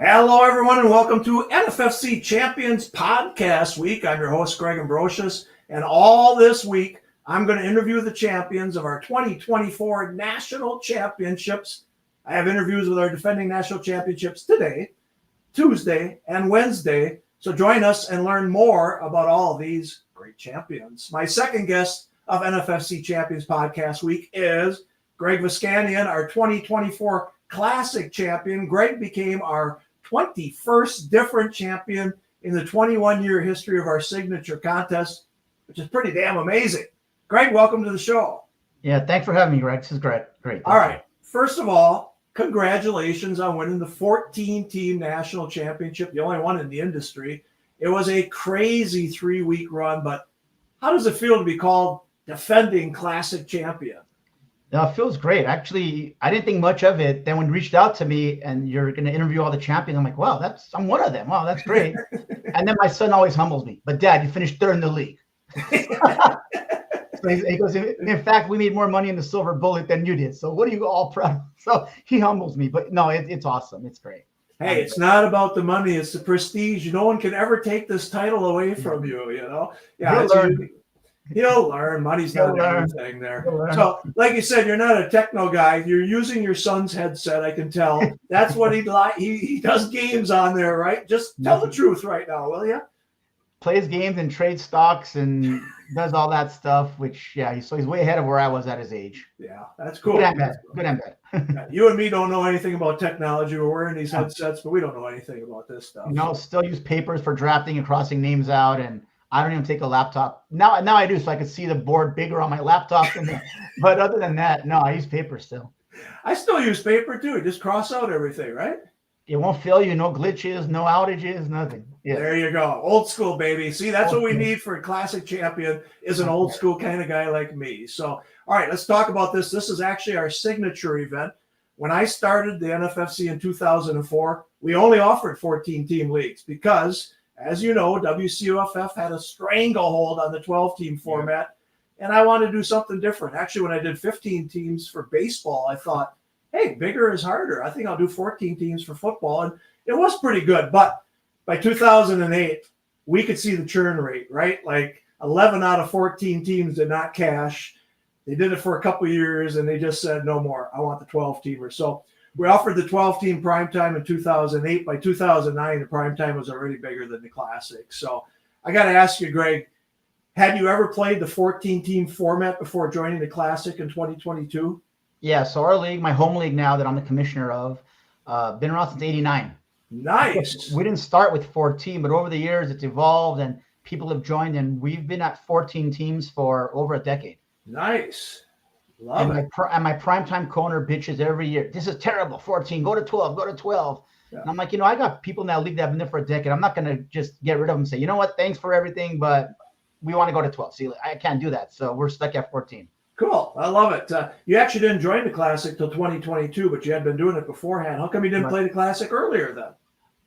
Hello, everyone, and welcome to NFFC Champions Podcast Week. I'm your host, Greg Ambrosius, and all this week, I'm going to interview the champions of our 2024 National Championships. I have interviews with our defending national championships today, Tuesday, and Wednesday, so join us and learn more about all of these great champions. My second guest of NFFC Champions Podcast Week is Greg Voskanian, our 2024 Classic Champion. Greg became our 21st different champion in the 21-year history of our signature contest, which is pretty damn amazing. Greg, welcome to the show. Yeah, thanks for having me, Greg. This is great. All right. First of all, congratulations on winning the 14-team national championship, the only one in the industry. It was a crazy 3-week run, but how does it feel to be called defending classic champion? No, it feels great. Actually, I didn't think much of it. Then when you reached out to me and you're going to interview all the champions, I'm like, wow, I'm one of them. Wow, that's great. And then my son always humbles me. But Dad, you finished third in the league. So he goes, in fact, we made more money in the Silver Bullet than you did. So what are you all proud of? So he humbles me. But no, it's awesome. It's great. Hey, it's not about the money. It's the prestige. No one can ever take this title away from you, you know? Yeah, You'll learn. Money's not everything there. So, like you said, you're not a techno guy. You're using your son's headset, I can tell. That's what he'd like. He does games on there, right? Just tell the truth right now, will you? Plays games and trades stocks and does all that stuff, which, he's way ahead of where I was at his age. Yeah, that's cool. Good and bad. You and me don't know anything about technology. We're wearing these headsets, but we don't know anything about this stuff. No, still use papers for drafting and crossing names out, and I don't even take a laptop. Now I do, so I can see the board bigger on my laptop. But other than that, no, I use paper still. I still use paper too. Just cross out everything, right? It won't fail you. No glitches, no outages, nothing. Yeah. There you go. Old school, baby. See, that's what we need for a classic champion is an old school kind of guy like me. So, all right, let's talk about this. This is actually our signature event. When I started the NFFC in 2004, we only offered 14-team leagues because, as you know, WCOFF had a stranglehold on the 12-team format, and I wanted to do something different. Actually, when I did 15 teams for baseball, I thought, hey, bigger is harder. I think I'll do 14 teams for football, and it was pretty good. But by 2008, we could see the churn rate, right? Like 11 out of 14 teams did not cash. They did it for a couple of years, and they just said, no more. I want the 12-teamer. So we offered the 12-team primetime in 2008. By 2009, the primetime was already bigger than the Classic. So I got to ask you, Greg, had you ever played the 14-team format before joining the Classic in 2022? Yeah, so our league, my home league now that I'm the commissioner of, been around since 89. Nice. We didn't start with 14, but over the years it's evolved and people have joined, and we've been at 14 teams for over a decade. Nice. Love it. And my primetime corner bitches every year. This is terrible. 14. Go to 12. Go to 12. Yeah. And I'm like, I got people in that league that have been there for a decade. I'm not going to just get rid of them and say, you know what? Thanks for everything, but we want to go to 12. See, I can't do that. So we're stuck at 14. Cool. I love it. You actually didn't join the Classic till 2022, but you had been doing it beforehand. How come you didn't play the Classic earlier then?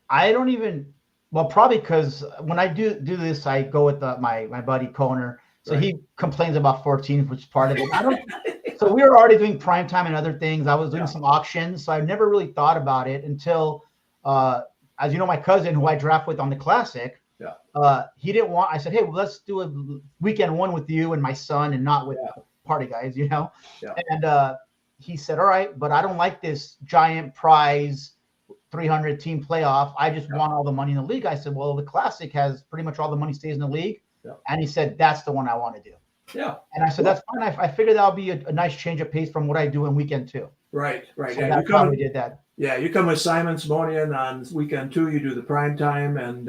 I don't even – well, probably because when I do this, I go with my buddy Koner. So he complains about 14, which is part of it. So we were already doing primetime and other things. I was doing some auctions, so I never really thought about it until, as you know, my cousin who I draft with on the Classic, he didn't want – I said, hey, well, let's do a weekend one with you and my son and not with party guys, Yeah. And he said, all right, but I don't like this giant prize 300-team playoff. I just want all the money in the league. I said, well, the Classic has pretty much all the money stays in the league. Yeah. And he said, that's the one I want to do. Yeah. And I said, that's fine. I figured that'll be a nice change of pace from what I do in weekend two. Right. So you probably did that. Yeah, you come with Simon Simonian on weekend two. You do the prime time, and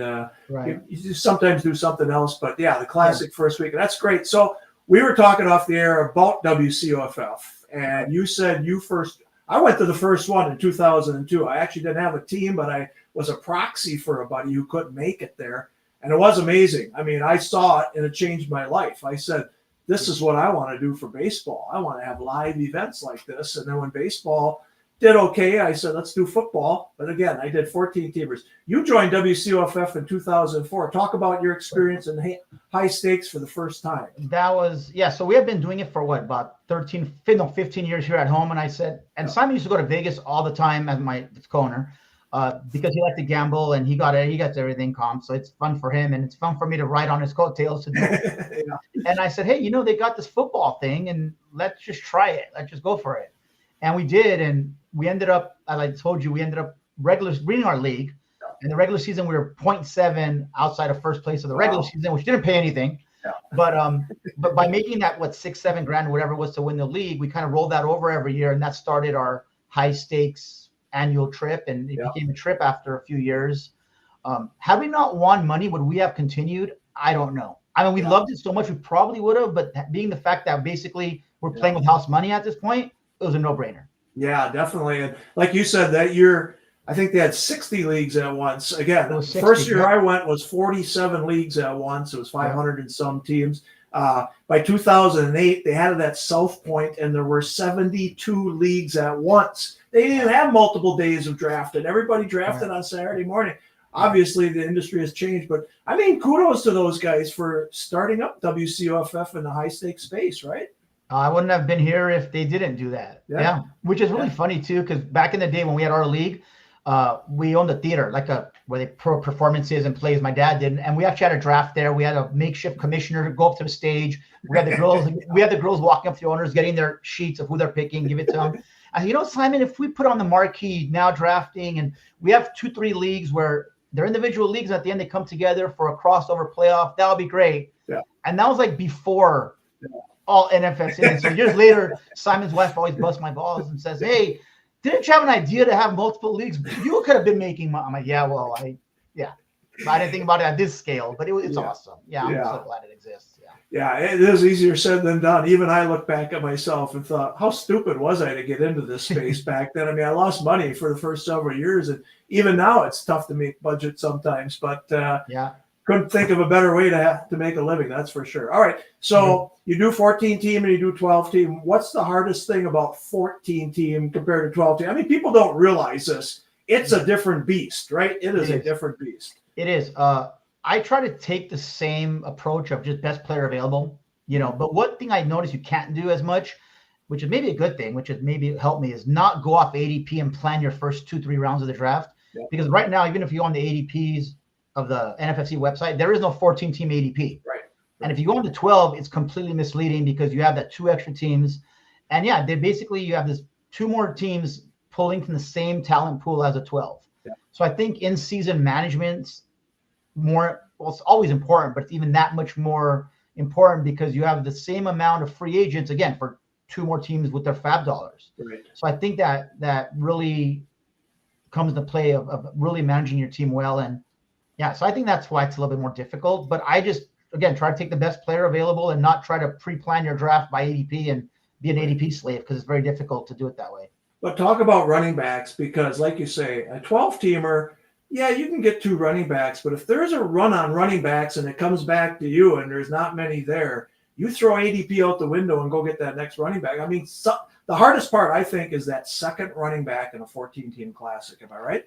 you sometimes do something else. But, the Classic first week. And that's great. So we were talking off the air about WCOFF, and you said I went to the first one in 2002. I actually didn't have a team, but I was a proxy for a buddy who couldn't make it there. And it was amazing. I mean, I saw it and it changed my life. I said, this is what I want to do for baseball. I want to have live events like this. And then when baseball did okay, I said, let's do football. But again, I did 14 teamers. You joined WCOFF in 2004. Talk about your experience in high stakes for the first time. That was, so we have been doing it for about 15 years here at home. And I said, and Simon used to go to Vegas all the time as my corner. because he liked to gamble and he gets everything comp. So it's fun for him and it's fun for me to ride on his coattails to do it. Yeah. And I said, hey, they got this football thing and let's just try it. Let's just go for it. And we did. And we ended up, as I told you, we ended up winning our league. In the regular season, we were 0.7 outside of first place of the regular season, which didn't pay anything. Yeah. But by making that, $6-7 whatever it was to win the league, we kind of rolled that over every year. And that started our high stakes annual trip. And it became a trip after a few years. Had we not won money, would we have continued? I don't know. I mean, we loved it so much, we probably would have. But being the fact that basically we're playing with house money at this point, it was a no-brainer. Yeah, definitely. And like you said, that year, I think they had 60 leagues at once. Again, the first year I went was 47 leagues at once. It was 500 and some teams. By 2008, they had it at South Point, and there were 72 leagues at once. They didn't have multiple days of drafting. Everybody drafted on Saturday morning. Obviously, the industry has changed, but I mean, kudos to those guys for starting up WCOFF in the high stakes space, right? I wouldn't have been here if they didn't do that. Yeah. Which is really funny too, because back in the day when we had our league, we owned a theater, where they pro performances and plays. My dad did, and we actually had a draft there. We had a makeshift commissioner go up to the stage. We had the girls. We had the girls walking up to the owners, getting their sheets of who they're picking, give it to them. And Simon, if we put on the marquee now drafting, and we have 2-3 leagues where they're individual leagues, and at the end they come together for a crossover playoff, that would be great. Yeah. And that was before all NFFC. And so years later, Simon's wife always busts my balls and says, "Hey, didn't you have an idea to have multiple leagues? You could have been making money." I'm like, I didn't think about it at this scale, but it's awesome. Yeah, I'm so glad it exists. Yeah, it is easier said than done. Even I look back at myself and thought, how stupid was I to get into this space back then? I mean, I lost money for the first several years, and even now it's tough to make budget sometimes. But couldn't think of a better way to make a living. That's for sure. All right, so you do 14 team and you do 12 team. What's the hardest thing about 14 team compared to 12 team? I mean, people don't realize this. It's a different beast, right? It is a different beast. It is. I try to take the same approach of just best player available, but one thing I noticed you can't do as much, which is maybe a good thing, which is maybe help me, is not go off ADP and plan your first 2-3 rounds of the draft. Yeah. Because right now, even if you go on the ADPs of the NFFC website, there is no 14 team ADP. Right. And if you go on to 12, it's completely misleading because you have that 2 extra teams. And you have this 2 more teams pulling from the same talent pool as a 12. Yeah. So I think in-season management's it's always important, but it's even that much more important because you have the same amount of free agents, again, for 2 more teams with their fab dollars. Right. So I think that really comes into play of really managing your team well. And so I think that's why it's a little bit more difficult. But I just, again, try to take the best player available and not try to pre-plan your draft by ADP and be an ADP slave because it's very difficult to do it that way. But talk about running backs because, like you say, a 12-teamer, you can get 2 running backs, but if there's a run on running backs and it comes back to you and there's not many there, you throw ADP out the window and go get that next running back. I mean, the hardest part, I think, is that second running back in a 14-team classic. Am I right?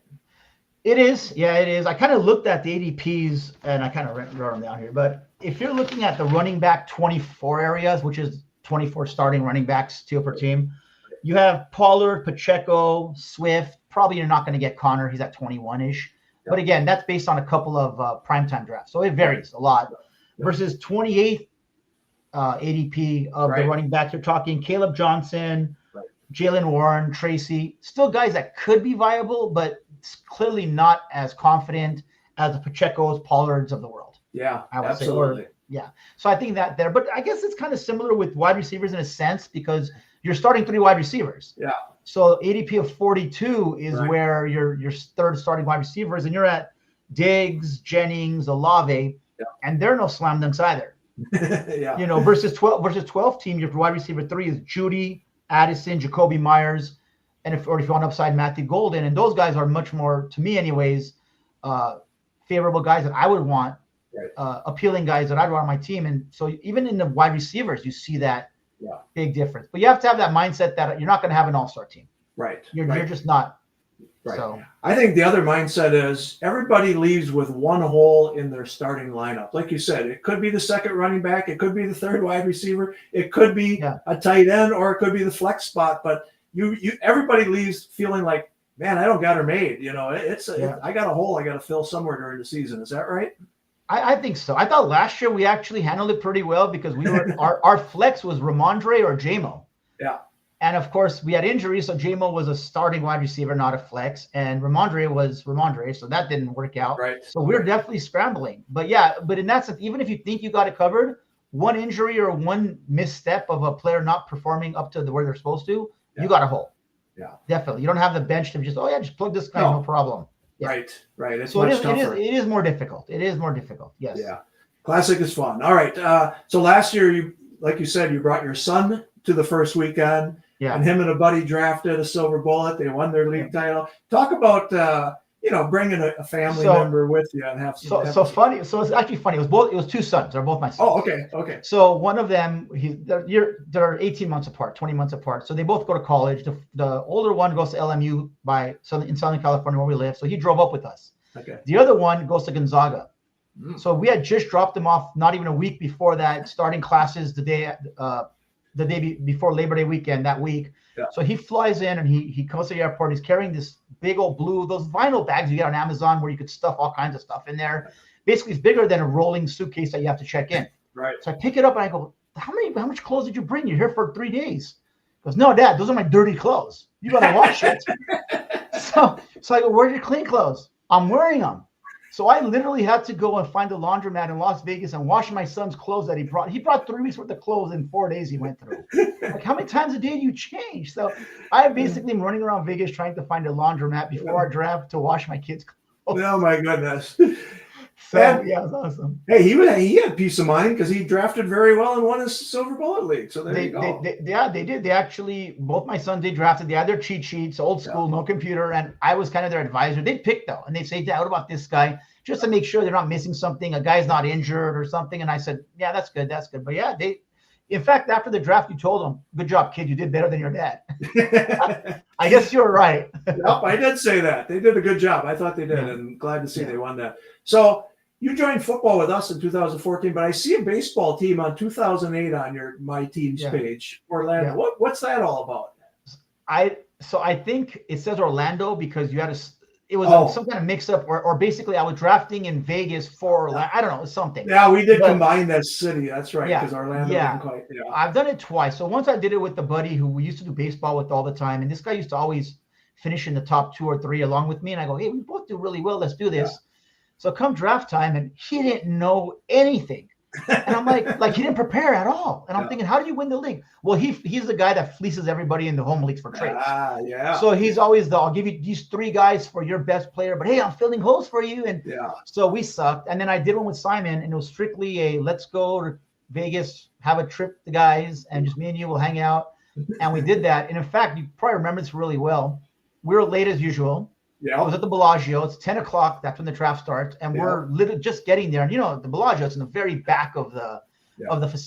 It is. Yeah, it is. I kind of looked at the ADPs and I kind of wrote them down here. But if you're looking at the running back 24 areas, which is 24 starting running backs, 2 per team, you have Pollard, Pacheco, Swift. Probably you're not going to get Connor. He's at 21-ish. But again, that's based on a couple of primetime drafts. So it varies a lot. Versus 28th ADP of the running backs. You're talking Caleb Johnson, Jalen Warren, Tracy. Still guys that could be viable, but it's clearly not as confident as the Pacheco's, Pollards of the world. Yeah, I would absolutely. Say. So I think that there. But I guess it's kind of similar with wide receivers in a sense because you're starting 3 wide receivers. Yeah. So ADP of 42 is where your 3rd starting wide receivers, and you're at Diggs, Jennings, Olave, and they're no slam dunks either. Versus 12 team, your wide receiver 3 is Judy, Addison, Jacoby Myers, and if you want upside, Matthew Golden, and those guys are much more, to me anyways, favorable guys that I would want, appealing guys that I'd want on my team. And so even in the wide receivers, you see that big difference. But you have to have that mindset that you're not going to have an all-star team. Right. You're just not. Right. So I think the other mindset is everybody leaves with 1 hole in their starting lineup. Like you said, it could be the 2nd running back. It could be the 3rd wide receiver. It could be a tight end, or it could be the flex spot. But you everybody leaves feeling like man, I don't got her made. I got a hole I got to fill somewhere during the season. Is that right? I think so. I thought last year we actually handled it pretty well because we were our flex was Ramondre or JMO. Yeah. And of course we had injuries, so JMO was a starting wide receiver, not a flex, and Ramondre was Ramondre, so that didn't work out. Right. So we're definitely scrambling. But in that sense, even if you think you got it covered, one injury or one misstep of a player not performing up to where they're supposed to, you got a hole. Yeah. Definitely. You don't have the bench to just just plug this guy, no problem. Yeah. Right. It's so much tougher. It is more difficult. It is more difficult. Yes. Yeah. Classic is fun. All right. So last year, like you said, you brought your son to the first weekend. Yeah. And him and a buddy drafted a silver bullet. They won their league title. Talk about bringing a family member with you and have some. So funny. So it's actually funny. It was two sons. They're both my sons. Oh, okay. So one of them, they're 18 months apart, 20 months apart. So they both go to college. The older one goes to LMU in Southern California where we live. So he drove up with us. Okay. The other one goes to Gonzaga. So we had just dropped him off not even a week before that, starting classes the day before Labor Day weekend that week. Yeah. So he flies in and he comes to the airport. He's carrying this big old those vinyl bags you get on Amazon where you could stuff all kinds of stuff in there. Basically, it's bigger than a rolling suitcase that you have to check in. Right. So I pick it up and I go, how much clothes did you bring? You're here for 3 days. He goes, no, Dad, those are my dirty clothes. You gotta wash it. So I go, where's your clean clothes? I'm wearing them. So I literally had to go and find a laundromat in Las Vegas and wash my son's clothes that he brought. He brought 3 weeks worth of clothes in 4 days he went through. Like, how many times a day do you change? So I basically am running around Vegas trying to find a laundromat before our draft to wash my kids' clothes. Oh, my goodness. So, yeah, it was awesome. Hey, he had peace of mind because he drafted very well and won his Silver Bullet League. So there you go. They did. They actually, both my sons, they drafted. They had their cheat sheets, old school, no computer. And I was kind of their advisor. They picked, though. And they say, Dad, what about this guy? Just to make sure they're not missing something. A guy's not injured or something. And I said, yeah, that's good. That's good. But yeah, in fact, after the draft, you told them, good job, kid. You did better than your dad. I guess you're right. Yep, I did say that. They did a good job. I thought they did. And glad to see they won that. So you joined football with us in 2014, but I see a baseball team on 2008 on your My Team's page, Orlando. Yeah. What's that all about? I think it says Orlando because you had it was some kind of mix up, or basically I was drafting in Vegas for Orlando. I don't know, something. Yeah, we did combine that city. That's right, because Orlando didn't quite. Yeah. I've done it twice. So once I did it with the buddy who we used to do baseball with all the time, and this guy used to always finish in the top 2 or 3 along with me. And I go, hey, we both do really well. Let's do this. Yeah. So come draft time, and he didn't know anything. And I'm like he didn't prepare at all. And I'm thinking, how do you win the league? Well, he's the guy that fleeces everybody in the home leagues for trades. Yeah. So he's always I'll give you these 3 guys for your best player, but hey, I'm filling holes for you. And so we sucked. And then I did one with Simon, and it was strictly a let's go to Vegas, have a trip, the guys, and just me and you will hang out. And we did that. And in fact, you probably remember this really well. We were late as usual. Yeah, I was at the Bellagio. It's 10 o'clock. That's when the draft starts, and we're literally just getting there. And the Bellagio is in the very back of the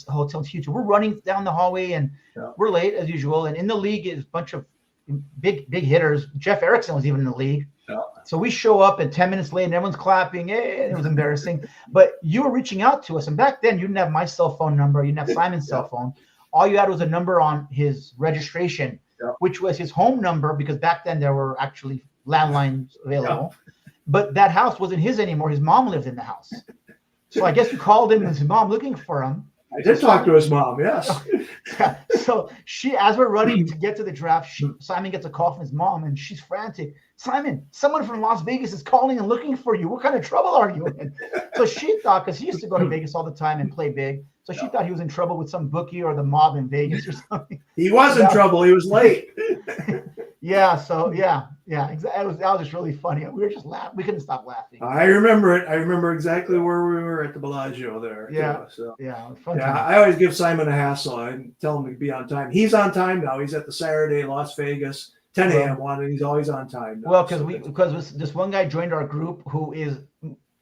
hotel. It's huge. We're running down the hallway, and we're late as usual. And in the league is a bunch of big hitters. Jeff Erickson was even in the league. Yeah. So we show up, and 10 minutes late, and everyone's clapping. It was embarrassing. But you were reaching out to us, and back then you didn't have my cell phone number. You didn't have Simon's cell phone. All you had was a number on his registration, which was his home number, because back then there were actually landlines available, but that house wasn't his anymore. His mom lived in the house. So I guess you called him and his mom looking for him. I did talk to his mom, yes. So as we're running to get to the draft, Simon gets a call from his mom, and she's frantic. Simon, someone from Las Vegas is calling and looking for you. What kind of trouble are you in? So she thought, because he used to go to Vegas all the time and play big, so she thought he was in trouble with some bookie or the mob in Vegas or something. He was in trouble. He was late. Exactly. That was just really funny. We were just laughing. We couldn't stop laughing. I remember it. I remember exactly where we were at the Bellagio there. Yeah. Fun time. I always give Simon a hassle. I tell him to be on time. He's on time now. He's at the Saturday Las Vegas 10 a.m. one, and he's always on time now. Well, because this one guy joined our group who is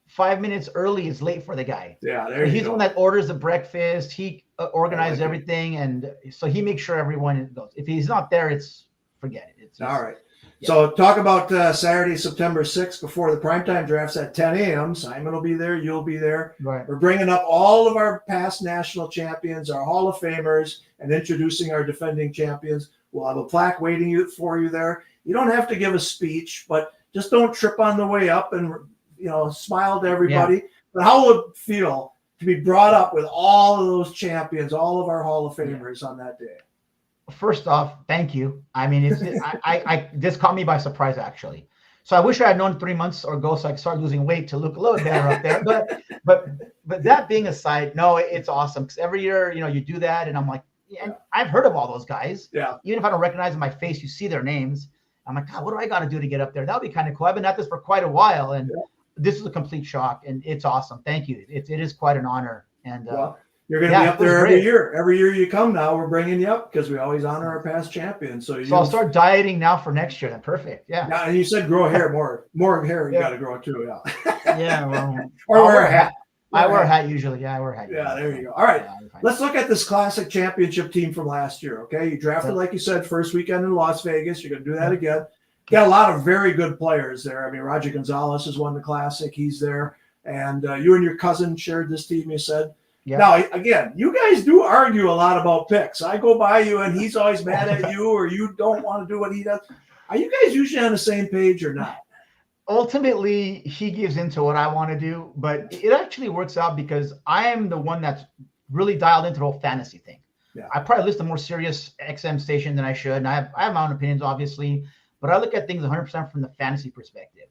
5 minutes early is late for the guy. Yeah, there you He's go. the one that orders the breakfast. He organizes everything, and so he makes sure everyone goes. If he's not there, forget it. It's just, all right. Yeah. So talk about Saturday, September 6th, before the primetime drafts at 10 a.m. Simon will be there. You'll be there. Right. We're bringing up all of our past national champions, our Hall of Famers, and introducing our defending champions. We'll have a plaque waiting for you there. You don't have to give a speech, but just don't trip on the way up and, smile to everybody. Yeah. But how will it feel to be brought up with all of those champions, all of our Hall of Famers on that day? First off, thank you. I mean, this caught me by surprise, actually. So I wish I had known 3 months ago so I could start losing weight to look a little better up there. But that being aside, no, it's awesome because every year, you do that, and I'm like, yeah, I've heard of all those guys. Yeah. Even if I don't recognize my face, you see their names. I'm like, God, what do I got to do to get up there? That would be kind of cool. I've been at this for quite a while, and this is a complete shock, and it's awesome. Thank you. It is quite an honor. And you're going to be up there every year. Every year you come now, we're bringing you up because we always honor our past champions. So I'll start dieting now for next year. Then perfect. Yeah. Yeah, and you said grow hair more hair. You got to grow too. Yeah. Yeah. Well, or wear a hat. I wear a hat usually. Yeah, I wear a hat. Yeah, there you go. All right. Let's look at this Classic Championship team from last year. Okay. You drafted, like you said, first weekend in Las Vegas. You're going to do that again. Got a lot of very good players there. I mean, Roger Gonzalez has won the Classic. He's there. And you and your cousin shared this team, you said. Yeah. Now, again, you guys do argue a lot about picks. I go by you, and he's always mad at you, or you don't want to do what he does. Are you guys usually on the same page or not? Ultimately, he gives into what I want to do, but it actually works out because I am the one that's really dialed into the whole fantasy thing. Yeah. I probably listen to more serious XM station than I should, and I have my own opinions, obviously, but I look at things 100% from the fantasy perspective.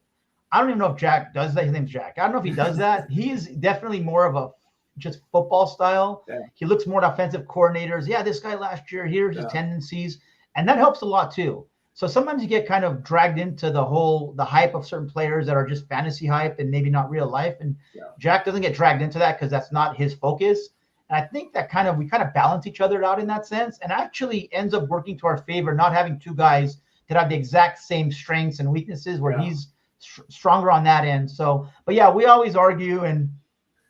I don't even know if Jack does that. His name's Jack. I don't know if he does that. He is definitely more of a just football style. Yeah. He looks more at offensive coordinators. Yeah, this guy last year, here's his tendencies. And that helps a lot too. So sometimes you get kind of dragged into the hype of certain players that are just fantasy hype and maybe not real life. And Jack doesn't get dragged into that because that's not his focus. And I think that we kind of balance each other out in that sense, and actually ends up working to our favor, not having two guys that have the exact same strengths and weaknesses where he's stronger on that end. So, but yeah, we always argue, and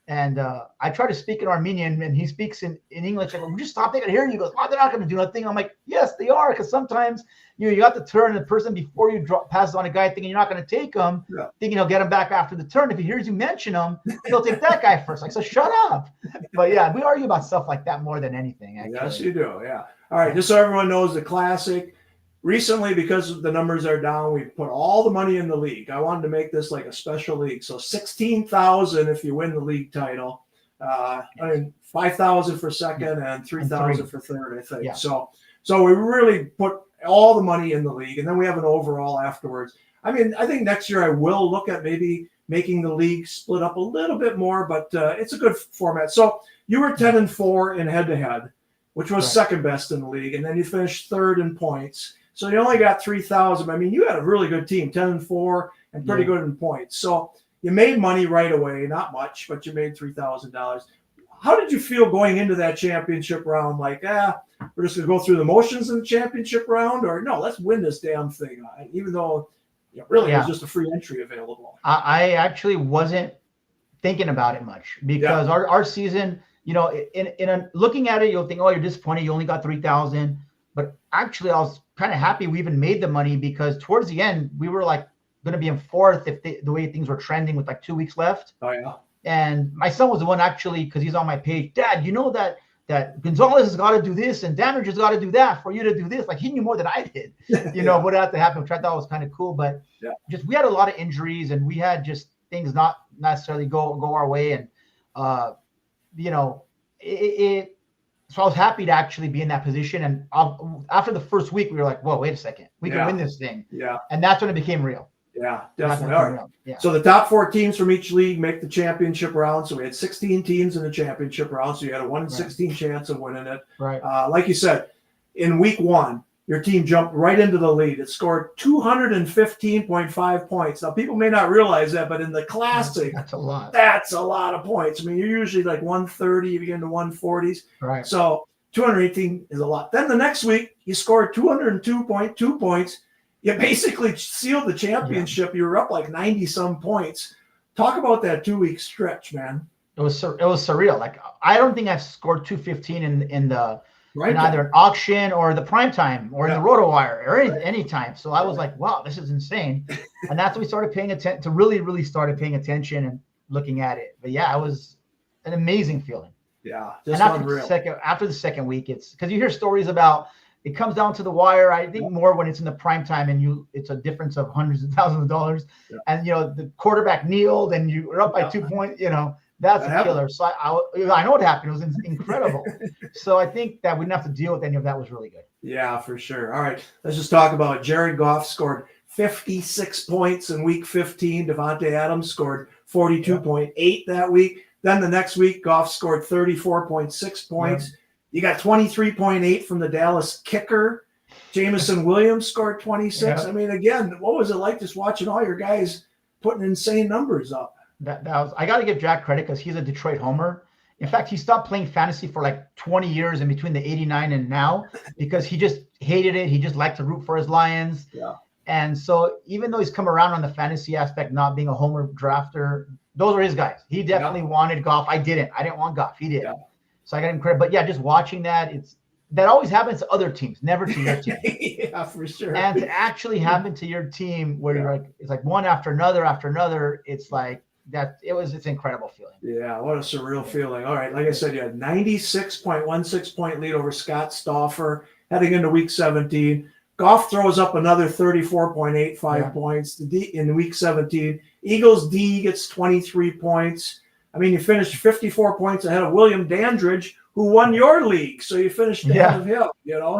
I try to speak in Armenian, and he speaks in English. I go, just stop, they can hear you. He goes, oh, they're not going to do nothing. I'm like, yes, they are, because sometimes you got to turn the person before you pass on a guy thinking you're not going to take him, thinking he'll get him back after the turn. If he hears you mention him, he'll take that guy first. Like, so shut up. But yeah, we argue about stuff like that more than anything, actually. Yes, you do, yeah. All right, just so everyone knows, the Classic, recently, because the numbers are down, we put all the money in the league. I wanted to make this like a special league. So $16,000 if you win the league title. I mean, $5,000 for second and $3,000 for third, I think. Yeah. So we really put all the money in the league, and then we have an overall afterwards. I mean, I think next year I will look at maybe making the league split up a little bit more, but it's a good format. So you were 10-4 in head-to-head, which was second best in the league, and then you finished third in points. So you only got 3,000. I mean, you had a really good team, 10-4, and pretty good in points. So you made money right away, not much, but you made $3,000. How did you feel going into that championship round? Like, we're just going to go through the motions in the championship round, or no, let's win this damn thing, even though really it was just a free entry available. I actually wasn't thinking about it much because our season, looking at it, you'll think, oh, you're disappointed. You only got 3,000. But actually, I was kind of happy we even made the money because towards the end, we were like going to be in fourth if the way things were trending with like 2 weeks left. Oh, yeah. And my son was the one actually, because he's on my page. Dad, you know that Gonzalez has got to do this and Damage has got to do that for you to do this. Like he knew more than I did, what had to happen, which I thought was kind of cool. But just we had a lot of injuries and we had just things not necessarily go our way. And, so I was happy to actually be in that position. And after the first week, we were like, whoa, wait a second. We can win this thing. Yeah. And that's when it became real. Yeah, definitely. All right. Yeah. So the top 4 teams from each league make the championship round. So we had 16 teams in the championship round. So you had a 1 in 16 chance of winning it. Right. Like you said, in week 1, your team jumped right into the lead. It scored 215.5 points. Now, people may not realize that, but in the Classic, that's a lot. That's a lot of points. I mean, you're usually like 130, you get into 140s. Right. So 218 is a lot. Then the next week, you scored 202.2 points. You basically sealed the championship. You were up like 90-some points. Talk about that 2-week stretch, man. It was surreal. Like, I don't think I've scored 215 in either an auction or the prime time or in the RotoWire or any time. So I was like, wow, this is insane. And that's when we started paying attention to really started paying attention and looking at it. But yeah, it was an amazing feeling. Yeah. Just unreal. After the second week, it's because you hear stories about, it comes down to the wire. I think more when it's in the prime time and it's a difference of hundreds of thousands of dollars. Yeah. And, the quarterback kneeled and you were up by 2 points, that's a killer. So I know what happened. It was incredible. So I think that we didn't have to deal with any of that. Was really good. Yeah, for sure. All right, let's just talk about Jared Goff scored 56 points in week 15. Devontae Adams scored 42.8 that week. Then the next week, Goff scored 34.6 points. Yeah. You got 23.8 from the Dallas kicker. Jamison Williams scored 26. Yeah. I mean, again, what was it like just watching all your guys putting insane numbers up? That was, I got to give Jack credit because he's a Detroit homer. In fact, he stopped playing fantasy for like 20 years in between the 89 and now because he just hated it. He just liked to root for his Lions. Yeah. And so even though he's come around on the fantasy aspect, not being a homer drafter, those were his guys. He definitely wanted Goff. I didn't want Goff. He did. Yeah. So I got him credit. But yeah, just watching that, that always happens to other teams, never to your team. Yeah, for sure. And to actually happen to your team where you're like, it's like one after another, it's like, it's an incredible feeling. Yeah, what a surreal feeling. All right, like I said, you had 96.16 point lead over Scott Stauffer heading into week 17. Goff throws up another 34.85 points in week 17. Eagles D gets 23 points. I mean, you finished 54 points ahead of William Dandridge, who won your league. So you finished ahead of him,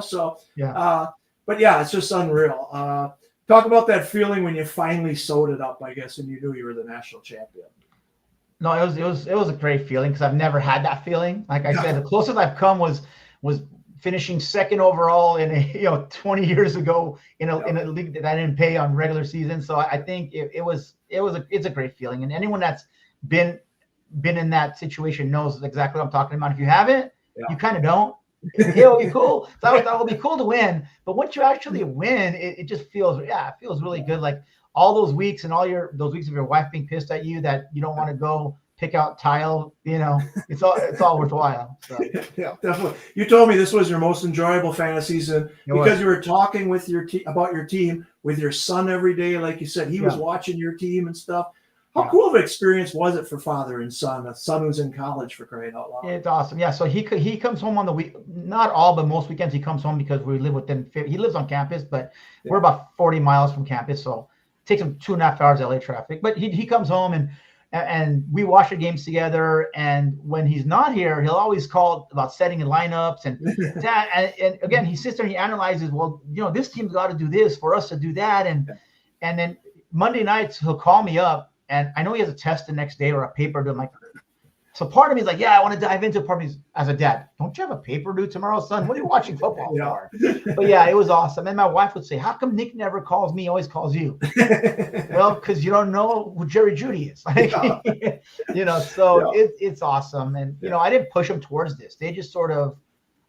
So, but yeah, it's just unreal. Talk about that feeling when you finally sewed it up, I guess, and you knew you were the national champion. No, it was a great feeling because I've never had that feeling. Like I said, the closest I've come was finishing second overall in a 20 years ago in a league that I didn't pay on regular season. So I think it's a great feeling, and anyone that's been in that situation knows exactly what I'm talking about. If you haven't, you kind of don't. It'll be cool. So I thought it would be cool to win, but once you actually win, it just feels really good. Like all those weeks and those weeks of your wife being pissed at you that you don't want to go pick out tile, it's all worthwhile. So. Yeah, definitely. You told me this was your most enjoyable fantasy season because you were talking with about your team with your son every day. Like you said, he was watching your team and stuff. How cool of an experience was it for father and son? A son who's in college, for crying out loud. It's awesome. Yeah. So he comes home on the week, not all, but most weekends he comes home because we live within. He lives on campus, but we're about 40 miles from campus, so it takes him 2.5 hours LA traffic. But he comes home and we watch the games together. And when he's not here, he'll always call about setting in lineups and Dad. And again, he sits there and he analyzes. Well, this team's got to do this for us to do that. And then Monday nights he'll call me up. And I know he has a test the next day or a paper due. I'm like, so part of me is like, I want to dive into it. Part of me is, as a dad, don't you have a paper due tomorrow, son? What are you watching football for? But yeah, it was awesome. And my wife would say, how come Nick never calls me, always calls you? Well, because you don't know who Jerry Judy is. It's awesome. And, I didn't push them towards this. They just sort of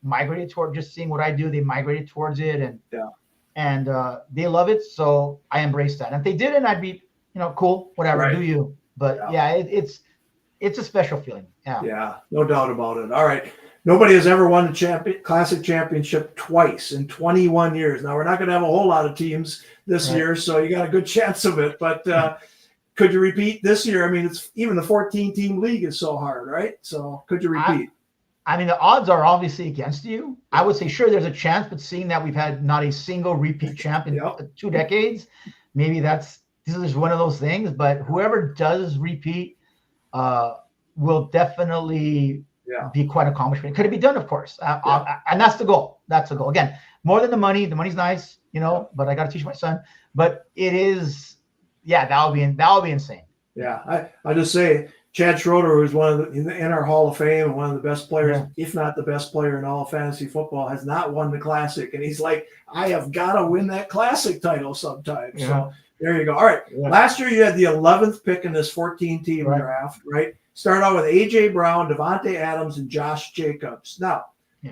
migrated toward just seeing what I do. They migrated towards it and they love it. So I embraced that. And if they didn't, I'd be, cool, whatever, do you? But it's a special feeling. Yeah, no doubt about it. All right. Nobody has ever won a Classic Championship twice in 21 years. Now, we're not going to have a whole lot of teams this year, so you got a good chance of it. But could you repeat this year? I mean, it's even the 14-team league is so hard, right? So could you repeat? I mean, the odds are obviously against you. I would say, sure, there's a chance, but seeing that we've had not a single repeat champ in 2 decades, maybe this is one of those things. But whoever does repeat will definitely be quite accomplishment. Could it be done? Of course. And that's the goal. That's the goal. Again, more than the money. The money's nice, but I got to teach my son. But it is, that'll be insane. Yeah, I just say Chad Schroeder, who's in our Hall of Fame and one of the best players, if not the best player in all of fantasy football, has not won the Classic, and he's like, I have got to win that Classic title sometime. Yeah. So there you go. All right. Yeah. Last year you had the 11th pick in this 14-team draft, right? Start out with A.J. Brown, Devontae Adams, and Josh Jacobs. Now,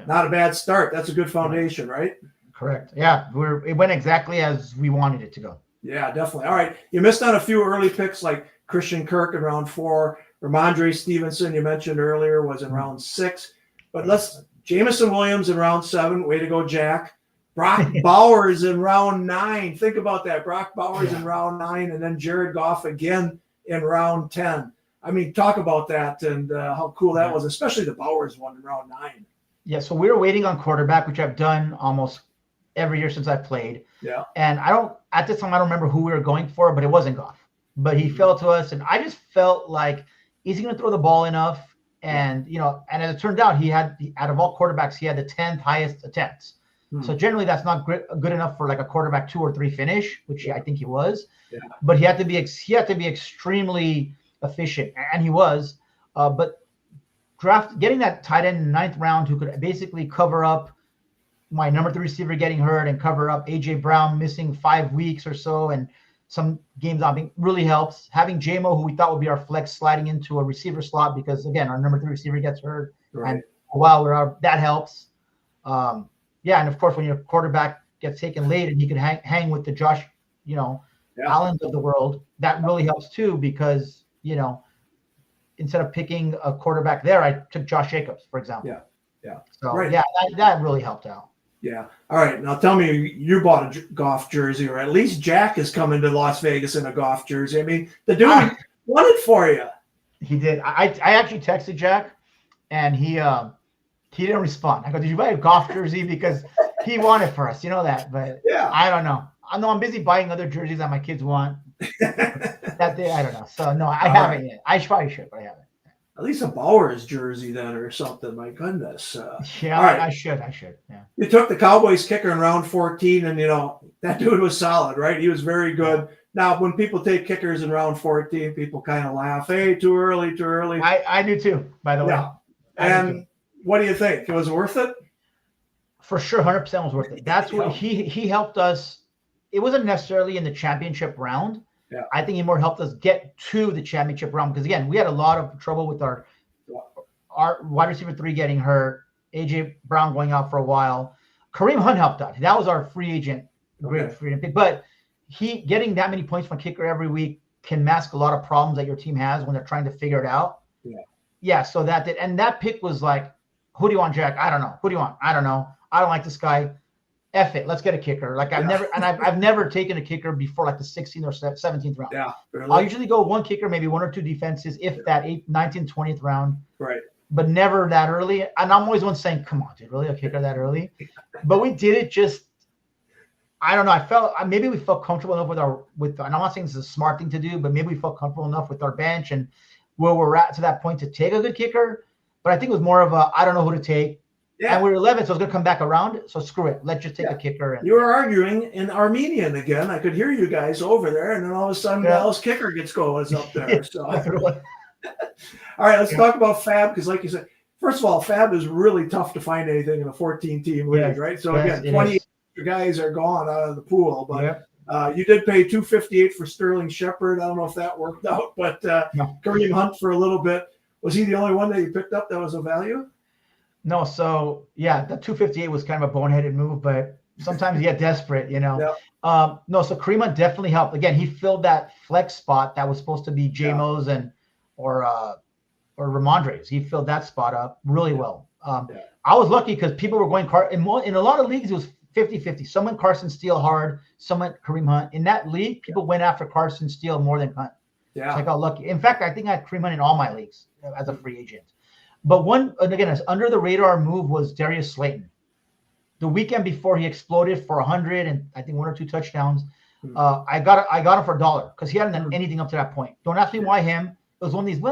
not a bad start. That's a good foundation, right? Correct. Yeah, it went exactly as we wanted it to go. Yeah, definitely. All right. You missed on a few early picks like Christian Kirk in round 4. Ramondre Stevenson, you mentioned earlier, was in round 6. But Jamison Williams in round 7. Way to go, Jack. Brock Bowers in round 9. Think about that. Brock Bowers in round 9, and then Jared Goff again in round 10. I mean, talk about that and how cool that was, especially the Bowers one in round 9. Yeah, so we were waiting on quarterback, which I've done almost every year since I played. Yeah. And at this time, I don't remember who we were going for, but it wasn't Goff. But he fell to us, and I just felt like, is he going to throw the ball enough? And, and as it turned out, out of all quarterbacks, he had the 10th highest attempts. So generally that's not good enough for like a quarterback 2 or 3 finish, which I think he was. Yeah. But he had to be extremely efficient, and he was. But getting that tight end in the 9th round who could basically cover up my number 3 receiver getting hurt and cover up AJ Brown missing 5 weeks or so and some games on really helps. Having JMO, who we thought would be our flex, sliding into a receiver slot because, again, our number 3 receiver gets hurt. Right. And while we're out, that helps. And of course, when your quarterback gets taken late and he can hang with the Josh, Allens of the world, that really helps too because, instead of picking a quarterback there, I took Josh Jacobs, for example. Yeah. So, that really helped out. Yeah. All right. Now tell me, you bought a Goff jersey, or at least Jack is coming to Las Vegas in a Goff jersey. I mean, the dude won it for you. He did. I actually texted Jack, and he didn't respond. I go, did you buy a Goff jersey? Because he won it for us. You know that. But I don't know. I'm busy buying other jerseys that my kids want. That day, I don't know. So, no, I haven't yet. I probably should, but I haven't. At least a Bowers jersey then or something. My goodness. All right. I should. Yeah. You took the Cowboys kicker in round 14, and, that dude was solid, right? He was very good. Now, when people take kickers in round 14, people kind of laugh. Hey, too early. I do too, by the way. And what do you think? Was it worth it? For sure, 100% was worth it. That's what he helped us. It wasn't necessarily in the championship round. Yeah. I think he more helped us get to the championship round because, again, we had a lot of trouble with our wide receiver 3 getting hurt, AJ Brown going out for a while. Kareem Hunt helped out. That was our free agent, great free agent pick. But he getting that many points from a kicker every week can mask a lot of problems that your team has when they're trying to figure it out. Yeah. So that did, and that pick was like, who do you want, Jack? I don't know. Who do you want? I don't know. I don't like this guy. F it. Let's get a kicker. Like I've never taken a kicker before like the 16th or 17th round. Yeah. Really? I'll usually go one kicker, maybe 1 or 2 defenses, if that 8th, 19th, 20th round. Right. But never that early. And I'm always one saying, come on, dude, really a kicker that early? But we did it just, I don't know. Maybe we felt comfortable enough and I'm not saying this is a smart thing to do, but maybe we felt comfortable enough with our bench and where we're at to that point to take a good kicker. But I think it was more of I don't know who to take. Yeah. And we're 11, so it's going to come back around. So screw it. Let's just take a kicker. You were arguing in Armenian again. I could hear you guys over there. And then all of a sudden, Dallas kicker gets going up there. So, all right, let's talk about Fab. Because like you said, first of all, Fab is really tough to find anything in a 14-team league, right? So again, 20 guys are gone out of the pool. But you did pay $258 for Sterling Shepard. I don't know if that worked out. But Kareem Hunt for a little bit. Was he the only one that you picked up that was of value? No, so the 258 was kind of a boneheaded move, but sometimes you get desperate, No, so Kareem Hunt definitely helped. Again, he filled that flex spot that was supposed to be J-Mo's or Ramondre's. He filled that spot up really well. I was lucky because people were going in a lot of leagues. It was 50-50. Some went Carson Steele hard, some went Kareem Hunt. In that league, people went after Carson Steele more than Hunt. Yeah, so I got lucky. In fact, I think I had Kareem Hunt in all my leagues as a free agent. But an under the radar move was Darius Slayton. The weekend before he exploded for 100 and I think 1 or 2 touchdowns. I got him for $1 because he hadn't done anything up to that point. Don't ask me why him. It was one of these,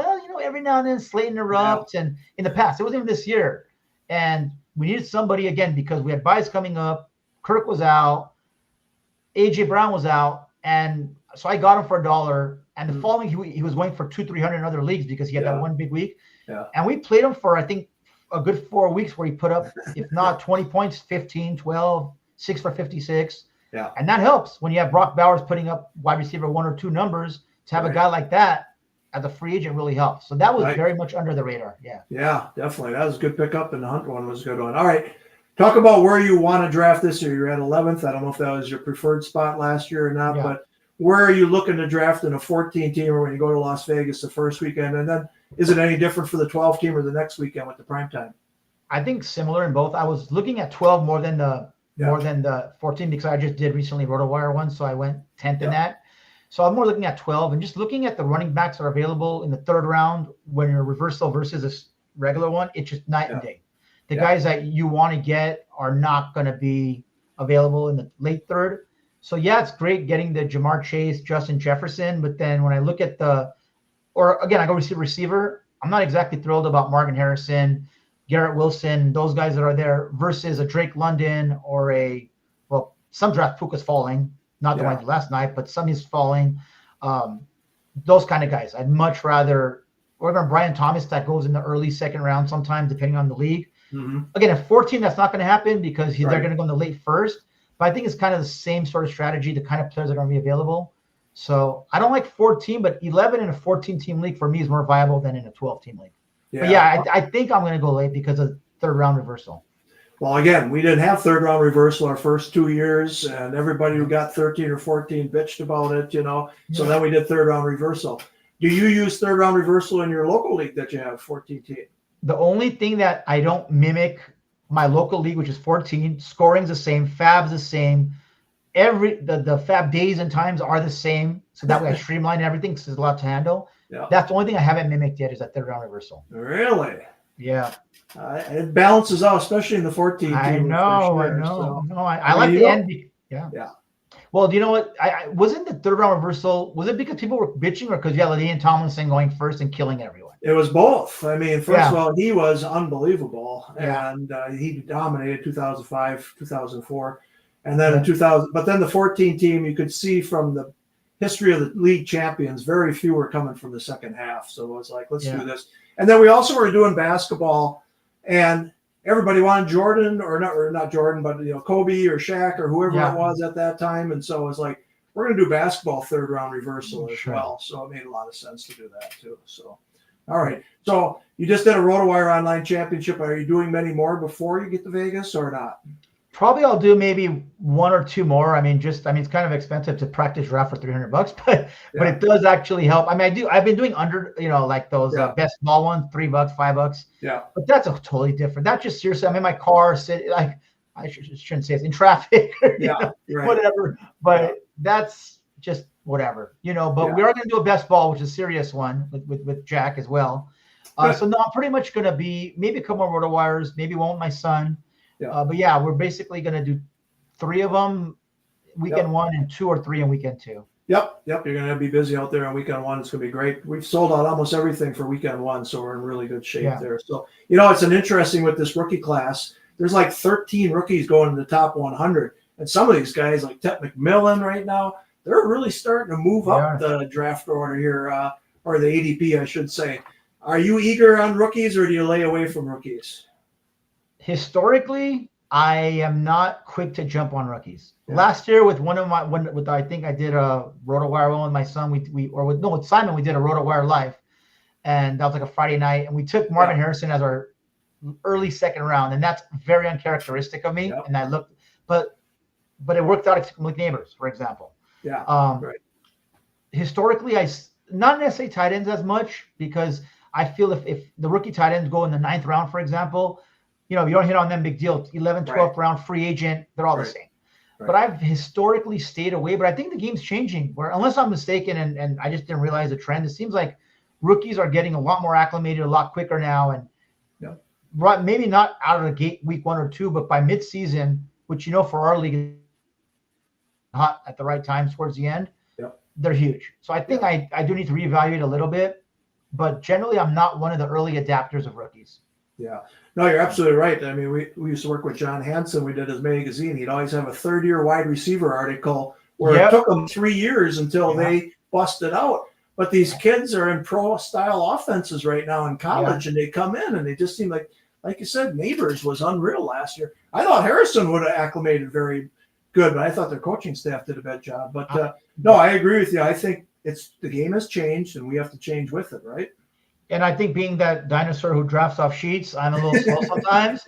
every now and then Slayton erupts, and in the past, it wasn't even this year. And we needed somebody again because we had buys coming up. Kirk was out, AJ Brown was out, and so I got him for $1. And the following, he was going for 200-300 in other leagues because he had that one big week. Yeah. And we played him for, I think, a good 4 weeks where he put up, if not 20 points, 15, 12, 6 for 56. Yeah. And that helps when you have Brock Bowers putting up wide receiver 1 or 2 numbers. To have a guy like that as a free agent really helps. So that was very much under the radar. Yeah. Yeah, definitely. That was a good pickup, and the Hunt one was a good one. All right. Talk about where you want to draft this year. You're at 11th. I don't know if that was your preferred spot last year or not, but where are you looking to draft in a 14-teamer when you go to Las Vegas the first weekend? And then is it any different for the 12-teamer the next weekend with the prime time? I think similar in both. I was looking at 12 more than the 14 because I just did recently RotoWire one, so I went 10th in that. So I'm more looking at 12 and just looking at the running backs that are available in the 3rd round when you're reversal versus a regular one. It's just night and day. The guys that you want to get are not going to be available in the late third. So yeah, it's great getting the Jamar Chase, Justin Jefferson. But then when I look at I go receiver, I'm not exactly thrilled about Marvin Harrison, Garrett Wilson, those guys that are there versus a Drake London or some draft Puka's falling, not the one I did last night, but some is falling. Those kind of guys. I'd much rather, or even Brian Thomas that goes in the early second round sometimes, depending on the league. Mm-hmm. Again, at 14, that's not going to happen because they're going to go in the late first. But I think it's kind of the same sort of strategy, the kind of players that are going to be available. So I don't like 14, but 11 in a 14-team league for me is more viable than in a 12-team league. Yeah. But yeah, I think I'm going to go late because of third round reversal. Well, again, we didn't have third round reversal our first 2 years, and everybody who got 13 or 14 bitched about it, So then we did third round reversal. Do you use third round reversal in your local league that you have 14 team? The only thing that I don't mimic my local league, which is 14, scoring's the same, fab's the same. The fab days and times are the same. So that way I streamline everything because there's a lot to handle. Yeah. That's the only thing I haven't mimicked yet is that third round reversal. Really? Yeah. It balances out, especially in the 14 team. I know. I like the end. Yeah. Well, do you know what? I wasn't the third round reversal. Was it because people were bitching or because you had LaDainian Tomlinson going first and killing everyone? It was both. I mean, first of all, he was unbelievable, and he dominated 2005, 2004, and then in 2000. But then the 14 team, you could see from the history of the league champions, very few were coming from the second half. So it was like, let's do this. And then we also were doing basketball, and everybody wanted Jordan or not Jordan, but Kobe or Shaq or whoever it was at that time. And so it was like, we're going to do basketball third round reversal as well. So it made a lot of sense to do that too. So, all right. So you just did a RotoWire Online Championship. Are you doing many more before you get to Vegas or not? Probably I'll do maybe one or two more. I mean, it's kind of expensive to practice draft for $300, but it does actually help. I mean, I've been doing under, like those best small ones, $3, $5. Yeah. But that's a totally different. That's just seriously, I'm in my car, I shouldn't say it's in traffic, whatever. But that's just whatever, but we are going to do a best ball, which is a serious one with Jack as well. So no, I'm pretty much going to be maybe a couple more RotoWires, maybe one with my son. But we're basically going to do 3 of them weekend 1 and 2 or 3 in weekend 2. Yep. You're going to be busy out there on weekend 1. It's going to be great. We've sold out almost everything for weekend 1, so we're in really good shape there. So, it's an interesting with this rookie class. There's like 13 rookies going in the top 100. And some of these guys, like Ted McMillan right now, they're really starting to move up the draft order here, or the ADP, I should say. Are you eager on rookies, or do you lay away from rookies? Historically, I am not quick to jump on rookies. Last year with I think I did a RotoWire one with my son. With Simon, we did a RotoWire live, and that was like a Friday night, and we took Marvin Harrison as our early second round, and that's very uncharacteristic of me. And I looked, but it worked out with Neighbors, for example. Historically, I not necessarily tight ends as much because I feel if the rookie tight ends go in the 9th round, for example. If you don't hit on them, big deal. 11th, 12th round, free agent, they're all the same. But I've historically stayed away. But I think the game's changing. Where unless I'm mistaken, and I just didn't realize the trend, it seems like rookies are getting a lot more acclimated a lot quicker now. And maybe not out of the gate week 1 or 2, but by midseason, which for our league, hot at the right time towards the end, they're huge. So I think I do need to reevaluate a little bit. But generally, I'm not one of the early adapters of rookies. Yeah. No, you're absolutely right. I mean, we used to work with John Hansen. We did his magazine. He'd always have a third-year wide receiver article where it took them 3 years until they busted out. But these kids are in pro-style offenses right now in college, and they come in, and they just seem like you said, Neighbors was unreal last year. I thought Harrison would have acclimated very good, but I thought their coaching staff did a bad job. But, no, I agree with you. I think the game has changed, and we have to change with it, right? And I think being that dinosaur who drafts off sheets, I'm a little slow sometimes.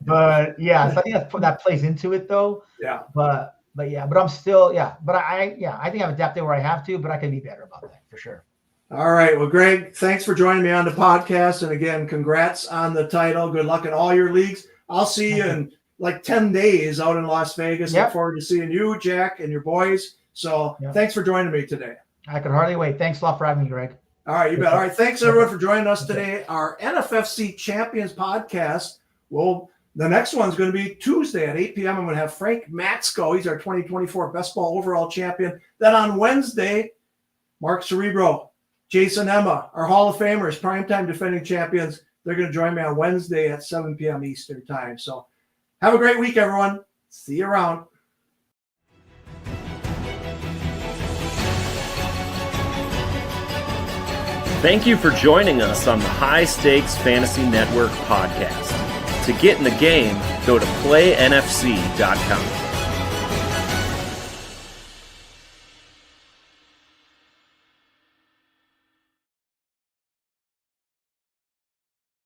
But so I think that plays into it though. Yeah. But I'm still But I think I've adapted where I have to, but I can be better about that for sure. All right. Well, Greg, thanks for joining me on the podcast. And again, congrats on the title. Good luck in all your leagues. I'll see you in like 10 days out in Las Vegas. Look forward to seeing you, Jack, and your boys. So thanks for joining me today. I could hardly wait. Thanks a lot for having me, Greg. All right, you bet. All right, thanks everyone for joining us today. Our NFFC Champions podcast will The next one's going to be Tuesday at 8 p.m. I'm going to have Frank Matsko. He's our 2024 Best Ball Overall Champion. Then on Wednesday, Mark Cerebro, Jason Emma, our Hall of Famers, primetime defending champions. They're going to join me on Wednesday at 7 p.m. Eastern time. So have a great week, everyone. See you around. Thank you for joining us on the High Stakes Fantasy Network podcast. To get in the game, go to playnfc.com.